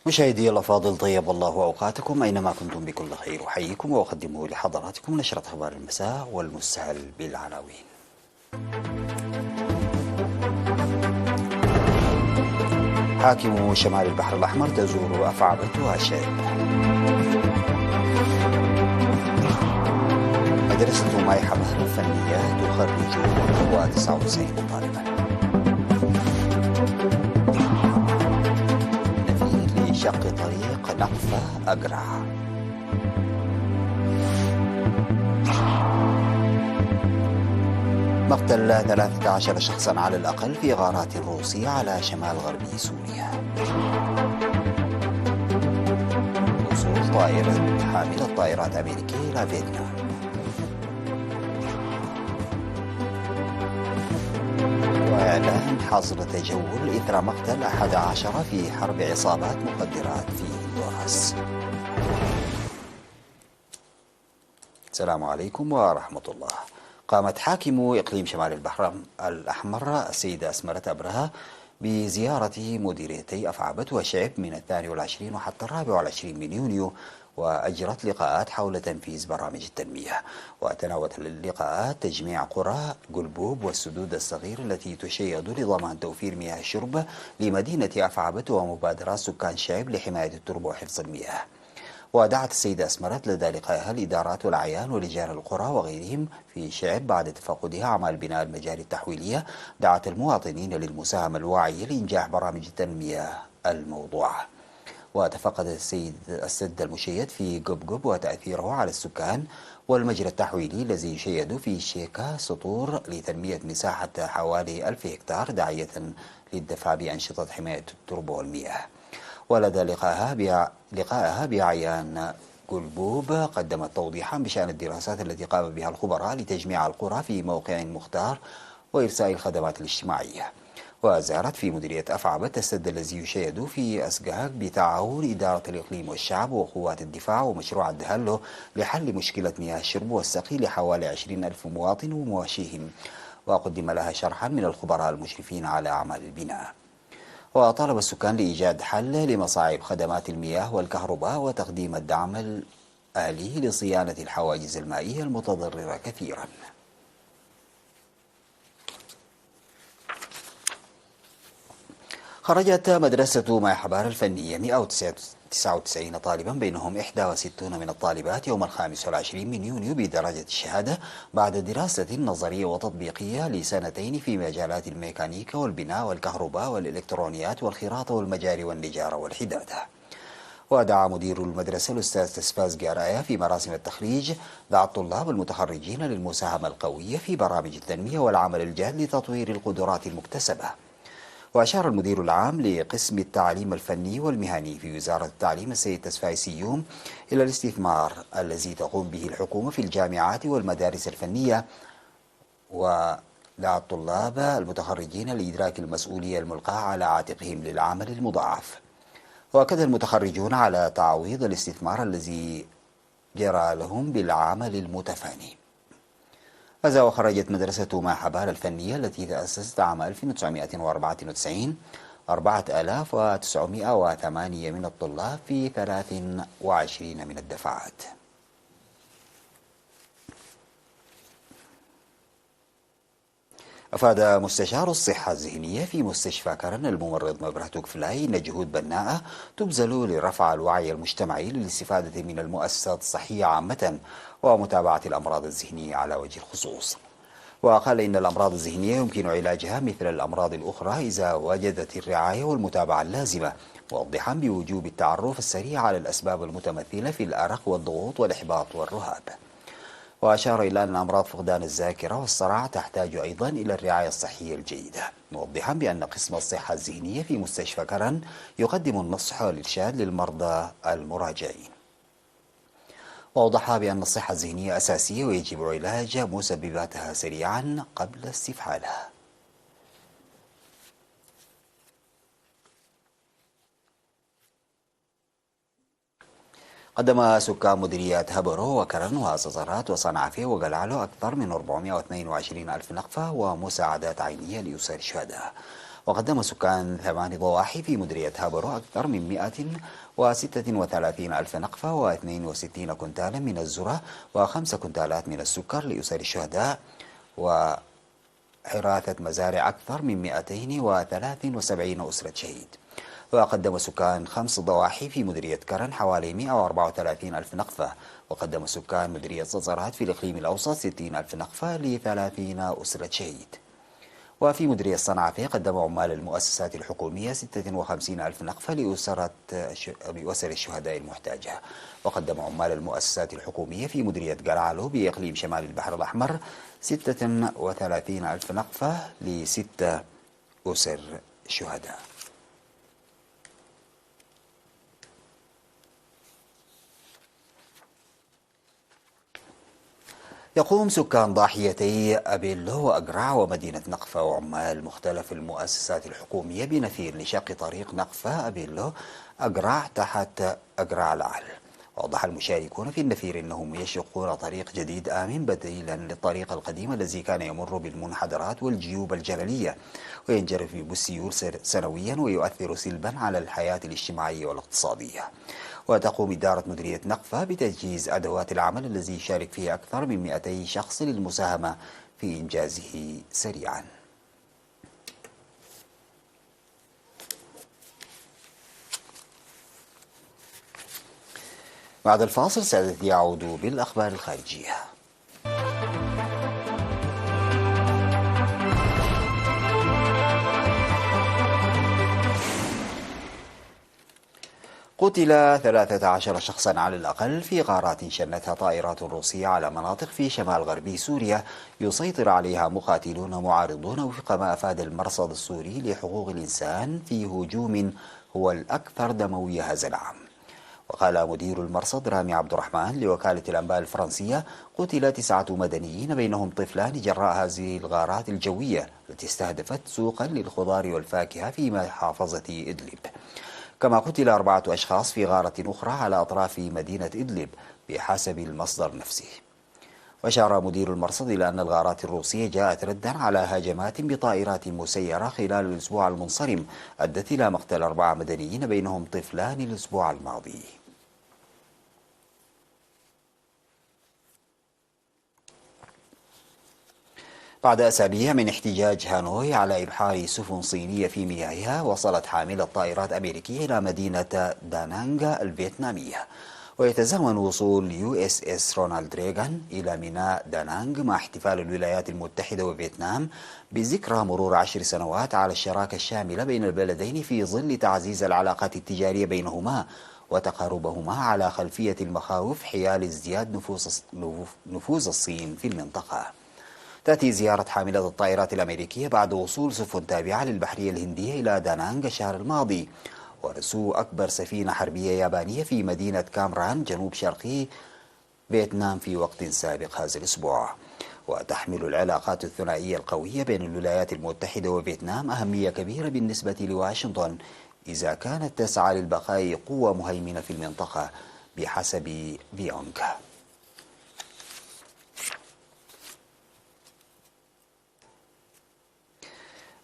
مشاهدي الأفاضل، طيب الله أوقاتكم أينما كنتم بكل خير. أحييكم وأقدم لحضراتكم نشرة أخبار المساء والمستهل بالعناوين. حاكم شمال البحر الأحمر تزور أفعبة وأشعب. مدرسة ماي حبر الفنية تخرج 99 طالبا. نفير لشق طريق نقفة أقرع. مقتل 13 شخصا على الأقل في غارات روسية على شمال غربي سوريا. وصول طائرة حاملة طائرات أمريكية إلى فيتنام. وإعلان حظر تجول إثر مقتل 11 في حرب عصابات مخدرات في هندوراس. السلام عليكم ورحمة الله. قامت حاكم إقليم شمال البحر الأحمر السيدة أسمرة أبرهة بزيارة مديريتي أفعبة وشعب من 22 وحتى 24 من يونيو، وأجرت لقاءات حول تنفيذ برامج التنمية. وتناولت اللقاءات تجميع قرى قلبوب والسدود الصغير التي تشيد لضمان توفير مياه الشرب لمدينة أفعبة ومبادرات سكان شعب لحماية التربة وحفظ المياه. ودعت السيدة أسمرت لدى لقائها الإدارات والأعيان ولجان القرى وغيرهم في شعب بعد تفقدها أعمال بناء المجاري التحويلية. دعت المواطنين للمساهمة الواعية لإنجاح برامج التنمية الموضوعة. وتفقد السد المشيد في قبقب وتأثيره على السكان والمجرى التحويلي الذي يشيد في شيكا سطور لتنمية مساحة حوالي 1000 هكتار، داعية للدفع بأنشطة حماية التربة والمياه. ولدى لقائها بأعيان قلبوب قدمت توضيحا بشأن الدراسات التي قام بها الخبراء لتجميع القرى في موقع مختار وإرساء الخدمات الاجتماعية. وزارت في مديرية أفعبة السد الذي يشيد في أسقاق بتعاون إدارة الإقليم والشعب وقوات الدفاع ومشروع الدهلو لحل مشكلة مياه الشرب والسقي لحوالي 20,000 مواطن ومواشيهم، وقدم لها شرحا من الخبراء المشرفين على أعمال البناء. وطالب السكان لإيجاد حل لمصاعب خدمات المياه والكهرباء وتقديم الدعم الآلي لصيانة الحواجز المائية المتضررة كثيرا. خرجت مدرسة ماي حبار الفنية 199 طالبا بينهم 61 من الطالبات يوم 25 من يونيو بدرجة الشهادة بعد دراسة نظرية وتطبيقية لسنتين في مجالات الميكانيكا والبناء والكهرباء والإلكترونيات والخراطة والمجاري والنجارة والحدادة. ودعا مدير المدرسة الأستاذ تسفاز قرايا في مراسم التخريج دعا الطلاب المتخرجين للمساهمة القوية في برامج التنمية والعمل الجاد لتطوير القدرات المكتسبة. وأشار المدير العام لقسم التعليم الفني والمهني في وزارة التعليم السيد تسفاي سيوم إلى الاستثمار الذي تقوم به الحكومة في الجامعات والمدارس الفنية، ودعا الطلاب المتخرجين لإدراك المسؤولية الملقاة على عاتقهم للعمل المضاعف. وأكد المتخرجون على تعويض الاستثمار الذي جرى لهم بالعمل المتفاني. هذا وخرجت مدرسة ماي حبار الفنية التي تأسست عام 1994 4908 من الطلاب في 23 من الدفعات. أفاد مستشار الصحة الذهنية في مستشفى كرن الممرض مبرة توكفلاي أن جهود بناءة تبذل لرفع الوعي المجتمعي للاستفادة من المؤسسات الصحية عامة ومتابعة الأمراض الذهنية على وجه الخصوص. وقال إن الأمراض الذهنية يمكن علاجها مثل الأمراض الأخرى إذا وجدت الرعاية والمتابعة اللازمة، موضحا بوجوب التعرف السريع على الأسباب المتمثلة في الأرق والضغوط والإحباط والرهاب. وأشار إلى أن أمراض فقدان الذاكرة والصرع تحتاج أيضا إلى الرعاية الصحية الجيدة، موضحا بأن قسم الصحة الذهنية في مستشفى كرن يقدم النصح والإرشاد للمرضى المراجعين. وأوضح بأن الصحة الذهنية أساسية ويجب علاج مسبباتها سريعا قبل استفحالها. قدم سكان مديريات هبرو وكرن وزازرات وصنعفي وقلعلو أكثر من 422 ألف نقفة ومساعدات عينية لأسر الشهداء. وقدم سكان 8 ضواحي في مديرية هابرو أكثر من 136 ألف نقفة و62 كنتالا من الذرة و5 كنتالات من السكر لأسر الشهداء، وحراثة مزارع أكثر من 273 أسرة شهيد. وقدم سكان 5 ضواحي في مديرية كرن حوالي 134 ألف نقفة، وقدم سكان مديرية صنصرات في الإقليم الأوسط 60 ألف نقفة ل30 أسرة شهيد. وفي مديرية صنعاء قدم عمال المؤسسات الحكومية 56 ألف نقفة لأسر الشهداء المحتاجة. وقدم عمال المؤسسات الحكومية في مديرية قلعلو بإقليم شمال البحر الأحمر 36 ألف نقفة ل6 أسر شهداء. يقوم سكان ضاحيتي أبيلو وأقرع ومدينة نقفة وعمال مختلف المؤسسات الحكومية بنفير لشق طريق نقفة أبيلو أقرع تحت أقرع العل. وأوضح المشاركون في النفير أنهم يشقون طريق جديد آمن بديلا للطريق القديم الذي كان يمر بالمنحدرات والجيوب الجبلية وينجرف بالسيول سنويا ويؤثر سلبا على الحياة الاجتماعية والاقتصادية. وتقوم إدارة مديرية نقفة بتجهيز أدوات العمل الذي يشارك فيه أكثر من 200 شخص للمساهمة في إنجازه سريعا. بعد الفاصل سعادتي أعود بالأخبار الخارجية. قتل 13 شخصا على الأقل في غارات شنتها طائرات روسية على مناطق في شمال غربي سوريا يسيطر عليها مقاتلون معارضون وفق ما أفاد المرصد السوري لحقوق الإنسان في هجوم هو الأكثر دموية هذا العام. وقال مدير المرصد رامي عبد الرحمن لوكالة الأنباء الفرنسية قتل 9 مدنيين بينهم طفلان جراء هذه الغارات الجوية التي استهدفت سوقا للخضار والفاكهة في محافظة إدلب. كما قتل 4 أشخاص في غارة أخرى على أطراف مدينة إدلب بحسب المصدر نفسه. وأشار مدير المرصد إلى أن الغارات الروسية جاءت ردا على هجمات بطائرات مسيرة خلال الأسبوع المنصرم أدت إلى مقتل 4 مدنيين بينهم طفلان الأسبوع الماضي. بعد أسابيع من احتجاج هانوي على إبحار سفن صينية في مياهها، وصلت حاملة طائرات أمريكية إلى مدينة دانانغ الفيتنامية. ويتزامن وصول USS رونالد ريغان إلى ميناء دانانغ مع احتفال الولايات المتحدة وفيتنام بذكرى مرور 10 سنوات على الشراكة الشاملة بين البلدين في ظل تعزيز العلاقات التجارية بينهما وتقاربهما على خلفية المخاوف حيال ازدياد نفوذ الصين في المنطقة. تأتي زيارة حاملة الطائرات الأمريكية بعد وصول سفن تابعة للبحرية الهندية إلى دانانغ الشهر الماضي ورسو أكبر سفينة حربية يابانية في مدينة كامران جنوب شرقي فيتنام في وقت سابق هذا الأسبوع. وتحمل العلاقات الثنائية القوية بين الولايات المتحدة وفيتنام أهمية كبيرة بالنسبة لواشنطن إذا كانت تسعى للبقاء قوة مهيمنة في المنطقة بحسب بيونغ.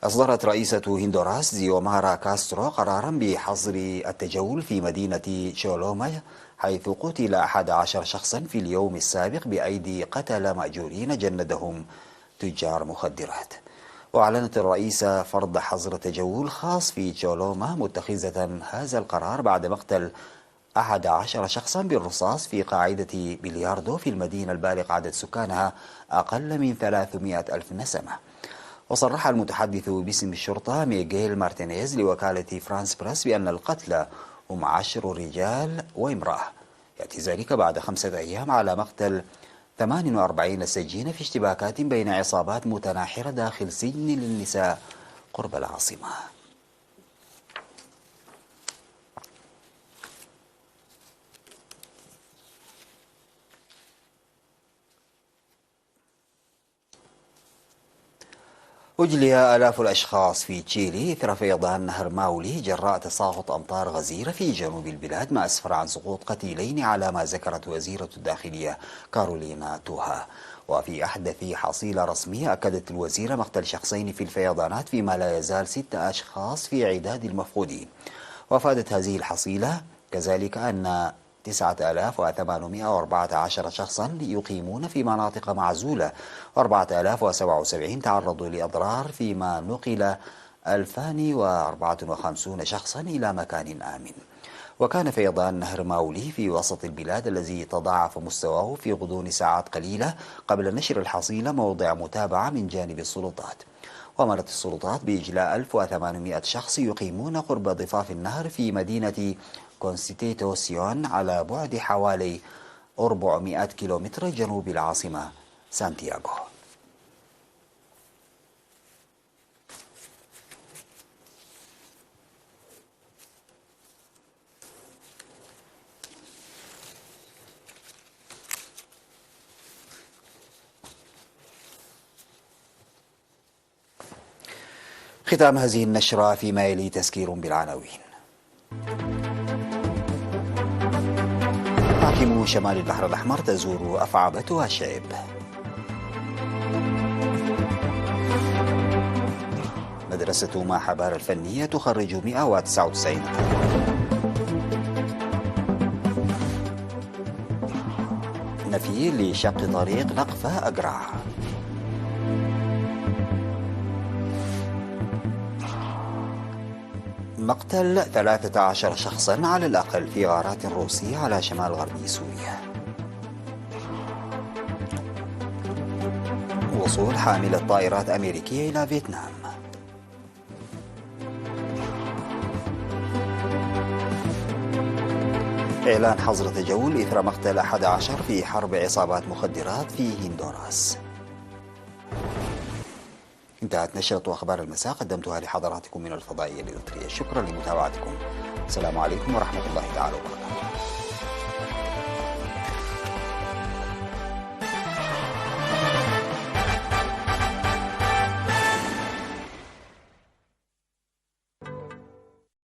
أصدرت رئيسة هندوراس زيومارا كاسترو قرارا بحظر التجول في مدينة شولوما حيث قتل 11 شخصا في اليوم السابق بأيدي قتلة مأجورين جندهم تجار مخدرات. وأعلنت الرئيسة فرض حظر تجول خاص في شولوما متخذة هذا القرار بعد مقتل 11 شخصا بالرصاص في قاعدة بلياردو في المدينة البالغ عدد سكانها أقل من 300 ألف نسمة. وصرح المتحدث باسم الشرطة ميغيل مارتينيز لوكالة فرانس بريس بأن القتلى هم 10 رجال وامرأة. يأتي ذلك بعد 5 أيام على مقتل 48 سجين في اشتباكات بين عصابات متناحرة داخل سجن للنساء قرب العاصمة. أجلي آلاف الأشخاص في تشيلي إثر فيضان نهر ماولي جراء تساقط أمطار غزيرة في جنوب البلاد ما أسفر عن سقوط قتيلين على ما ذكرت وزيرة الداخلية كارولينا توها. وفي أحدث حصيلة رسمية أكدت الوزيرة مقتل شخصين في الفيضانات، فيما لا يزال 6 أشخاص في عداد المفقودين. وأفادت هذه الحصيلة كذلك أن 9814 شخصا يقيمون في مناطق معزولة، و4077 تعرضوا لأضرار، فيما نقل 2054 شخصا إلى مكان آمن. وكان فيضان نهر ماولي في وسط البلاد الذي تضاعف مستواه في غضون ساعات قليلة قبل نشر الحصيلة موضع متابعة من جانب السلطات. وأمرت السلطات بإجلاء 1800 شخص يقيمون قرب ضفاف النهر في مدينة كونستيتوسيون على بعد حوالي 400 كيلومتر جنوب العاصمة سانتياغو. ختام هذه النشرة فيما يلي تذكير بالعناوين. حاكم شمال البحر الأحمر تزور أفعبة وشعب. مدرسة ماحبار الفنية تخرج 199 نفي لشق طريق نقفة أقرع. مقتل 13 شخصا على الأقل في غارات روسية على شمال غربي سوريا. وصول حاملة طائرات أمريكية إلى فيتنام. إعلان حظر تجول إثر مقتل 11 في حرب عصابات مخدرات في هندوراس. انتهت نشرة أخبار المساء، قدمتها لحضراتكم من الفضائية الإريترية. شكرا لمتابعتكم. السلام عليكم ورحمة الله تعالى وبركاته.